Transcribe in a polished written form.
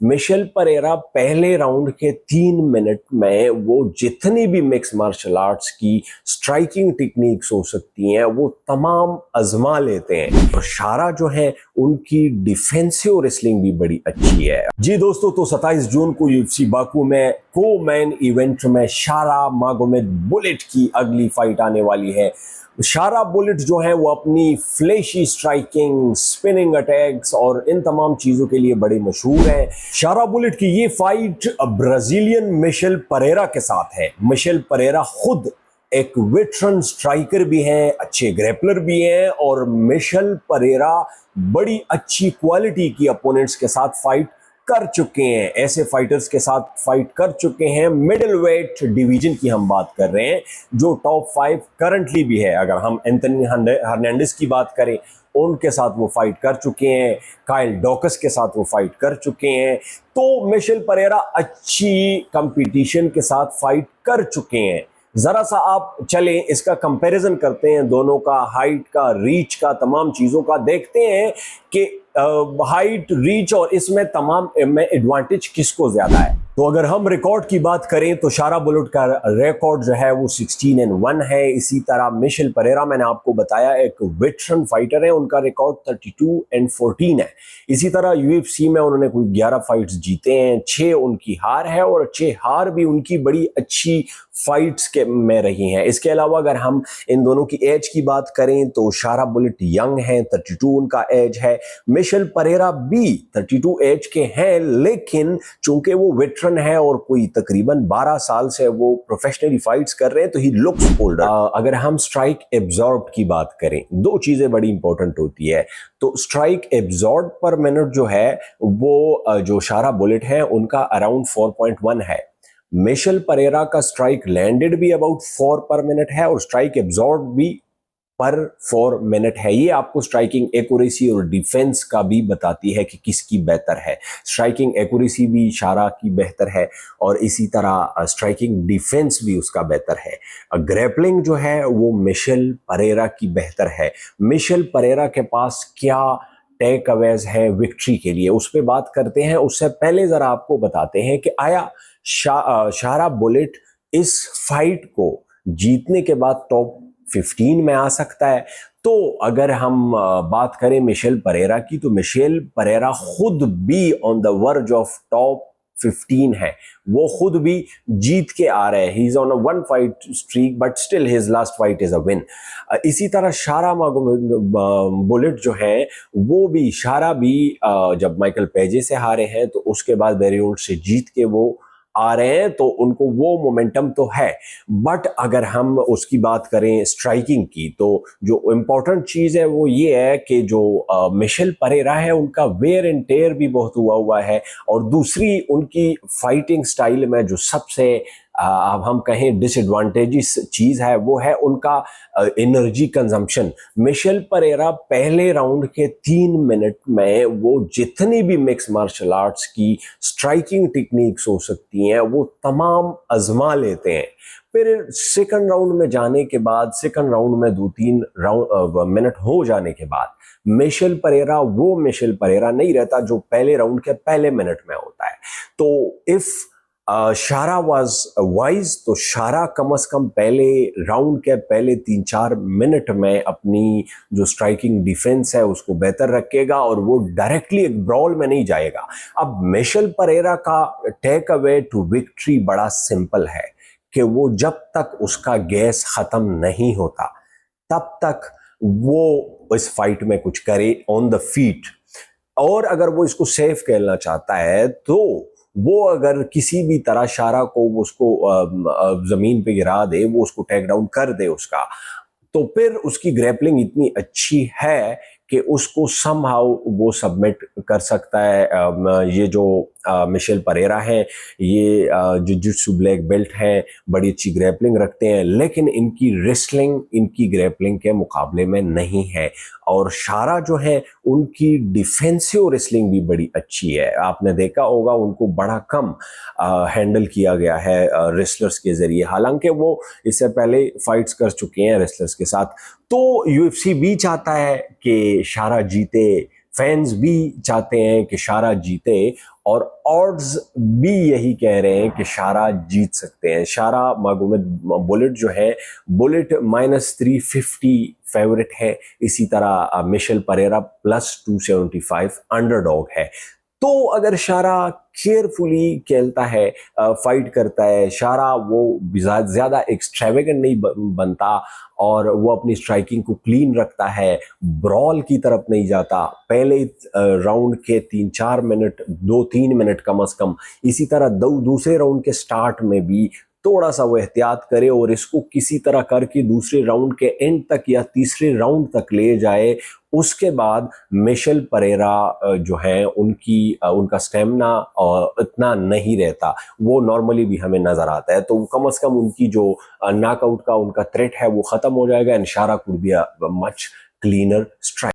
Michel Perera पहले round के 3 minute में वो जितनी भी मिक्स मार्शल आर्ट्स की स्ट्राइकिंग टेक्निक्स हो सकती हैं वो तमाम आजमा लेते हैं। और शारा जो है उनकी डिफेंसिव रेसलिंग भी बड़ी अच्छी है। जी दोस्तों, तो 27 जून को यूएफसी बाकू में को मेन इवेंट में शारा मागोमेद बुलेट की अगली फाइट आने वाली है। शारा बुलेट जो है वो अपनी फ्लैशी स्ट्राइकिंग, स्पिनिंग अटैक्स और इन तमाम चीजों के लिए बड़े मशहूर हैं। शारा बुलेट की ये फाइट ब्राजीलियन मिशेल परेरा के साथ है। मिशेल परेरा खुद एक वेटरन स्ट्राइकर भी हैं, अच्छे ग्रैपलर भी हैं और मिशेल परेरा बड़ी अच्छी क्वालिटी की अपोनेंट्स के साथ फाइट कर चुके हैं, ऐसे फाइटर्स के साथ फाइट कर चुके हैं। मिडिल वेट डिवीजन की हम बात कर रहे हैं जो टॉप 5 करंटली भी है। अगर हम एंथनी हर्नांडिस की बात करें, उनके साथ वो फाइट कर चुके हैं, काइल डॉकस के साथ वो फाइट कर चुके हैं। तो मिशेल परेरा अच्छी कंपटीशन के साथ फाइट कर चुके हैं। जरा सा आप चलें इसका कंपैरिजन करते हैं, दोनों का हाइट का, रीच का, तमाम चीजों का देखते हैं कि हाइट, रीच और इसमें तमाम में एडवांटेज किसको ज्यादा है। तो अगर हम रिकॉर्ड की बात करें तो शारा बुलेट का रिकॉर्ड जो है वो 16-1 है। इसी तरह मिशेल परेरा, मैंने आपको बताया, एक वेटरन फाइटर है, उनका रिकॉर्ड 32-14 है। इसी तरह यूएफसी में उन्होंने कोई 11 फाइट्स जीते हैं, 6 उनकी हार है और 6 हार भी उनकी बड़ी अच्छी फाइट्स के में रही हैं। इसके अलावा अगर हम इन दोनों की एज की बात करें तो शारा बुलेट यंग है, 32 उनका एज है। मिशेल परेरा भी 32 एज के हैं, लेकिन चूंकि वो वेटरन है और कोई तकरीबन 12 साल से वो प्रोफेशनली फाइट्स कर रहे हैं तो ही लुक्स ओल्डर। अगर हम स्ट्राइक एब्जॉर्ब की बात करें, दो चीजें बड़ी इंपॉर्टेंट होती है। तो स्ट्राइक एब्जॉर्ब पर मिनट जो है वो जो शारा बुलेट है उनका अराउंड 4.1 है। मिशेल परेरा का स्ट्राइक लैंडेड भी अबाउट 4 पर मिनट है और स्ट्राइक एब्जॉर्ब भी पर 4 मिनट है। ये आपको स्ट्राइकिंग एक्यूरेसी और डिफेंस का भी बताती है कि किसकी बेहतर है। स्ट्राइकिंग एक्यूरेसी भी शारा की बेहतर है और इसी तरह स्ट्राइकिंग डिफेंस भी उसका बेहतर है। ग्रैपलिंग जो है वो मिशेल परेरा की बेहतर है। मिशेल परेरा के पास क्या टेक अवेज है विक्ट्री के लिए, उस पर बात करते हैं। उससे पहले जरा आपको बताते हैं कि आया शारा बुलेट इस फाइट को जीतने के बाद टॉप 15 में आ सकता है। तो अगर हम बात करें मिशेल परेरा की, तो मिशेल परेरा खुद भी on the verge of top 15 है। वो खुद भी जीत के आ रहे हैं। He is on a 1 fight streak but still his last fight is a win. इसी तरह शारा बुलेट जो है वो भी, शारा भी जब माइकल पेजे से हारे हैं तो उसके बाद बैरी वुड से जीत के वो आ रहे हैं, तो उनको वो मोमेंटम तो है। बट अगर हम उसकी बात करें स्ट्राइकिंग की, तो जो इम्पोर्टेंट चीज है वो ये है कि जो मिशेल परेरा है उनका वेयर एंड टेयर भी बहुत हुआ है। और दूसरी उनकी फाइटिंग स्टाइल में जो सबसे अब हम कहें डिसएडवांटेजेस चीज है वो है उनका एनर्जी कंजम्पशन। मिशेल परेरा पहले राउंड के 3 मिनट में वो जितनी भी मिक्स मार्शल आर्ट्स की स्ट्राइकिंग टेक्निक्स हो सकती हैं वो तमाम आजमा लेते हैं। फिर सेकंड राउंड में जाने के बाद, सेकंड राउंड में 2-3 मिनट हो जाने के बाद मिशेल परेरा वो मिशेल परेरा नहीं रहता जो पहले राउंड के पहले मिनट में होता है। तो इफ शारा वाज वाइज, तो शारा कम से कम पहले राउंड के पहले 3-4 मिनट में अपनी जो स्ट्राइकिंग डिफेंस है उसको बेहतर रखेगा और वो डायरेक्टली एक ब्रॉल में नहीं जाएगा। अब मिशेल परेरा का टेक अवे टू विक्ट्री बड़ा सिंपल है कि वो जब तक उसका गैस खत्म नहीं होता तब तक वो इस फाइट में कुछ करे ऑन द फीट। और अगर वो इसको सेफ खेलना चाहता है तो वो अगर किसी भी तरह शारा को उसको जमीन पे गिरा दे, वो उसको टेक डाउन कर दे उसका, तो फिर उसकी ग्रैपलिंग इतनी अच्छी है कि उसको समहाउ वो सबमिट कर सकता है। ये जो मिशेल परेरा हैं, ये जिजित्सु ब्लैक बेल्ट हैं, बड़ी अच्छी ग्रैपलिंग रखते हैं, लेकिन इनकी रेसलिंग इनकी ग्रैपलिंग के मुकाबले में नहीं है। और शारा जो है उनकी डिफेंसिव रेसलिंग भी बड़ी अच्छी है। आपने देखा होगा उनको बड़ा कम हैंडल किया गया है रेसलर्स के जरिए, हालांकि वो इससे पहले फाइट्स कर चुके हैं रेसलर्स के साथ। तो यूएफसी भी चाहता है कि शारा जीते, फैंस भी चाहते हैं कि शारा जीते और ऑड्स भी यही कह रहे हैं कि शारा जीत सकते हैं। शारा मागोमेद बुलेट जो है, बुलेट -350 फेवरेट है। इसी तरह मिशेल परेरा +275 अंडरडॉग है। तो अगर शारा केयरफुली खेलता है, फाइट करता है, शारा वो ज्यादा एक्सट्रेवेगेंट नहीं बनता और वो अपनी स्ट्राइकिंग को क्लीन रखता है, ब्रॉल की तरफ नहीं जाता, पहले राउंड के 3-4 मिनट, 2-3 मिनट कम से कम, इसी तरह दूसरे राउंड के स्टार्ट में भी थोड़ा सा वो एहतियात करे और इसको किसी तरह करके दूसरे राउंड के एंड तक या तीसरे राउंड तक ले जाए। उसके बाद मिशेल परेरा जो है उनका स्टेमिना इतना नहीं रहता, वो नॉर्मली भी हमें नजर आता है। तो कम से कम उनकी जो नॉकआउट का उनका थ्रेट है वो खत्म हो जाएगा एंड शारा could be a much cleaner strike.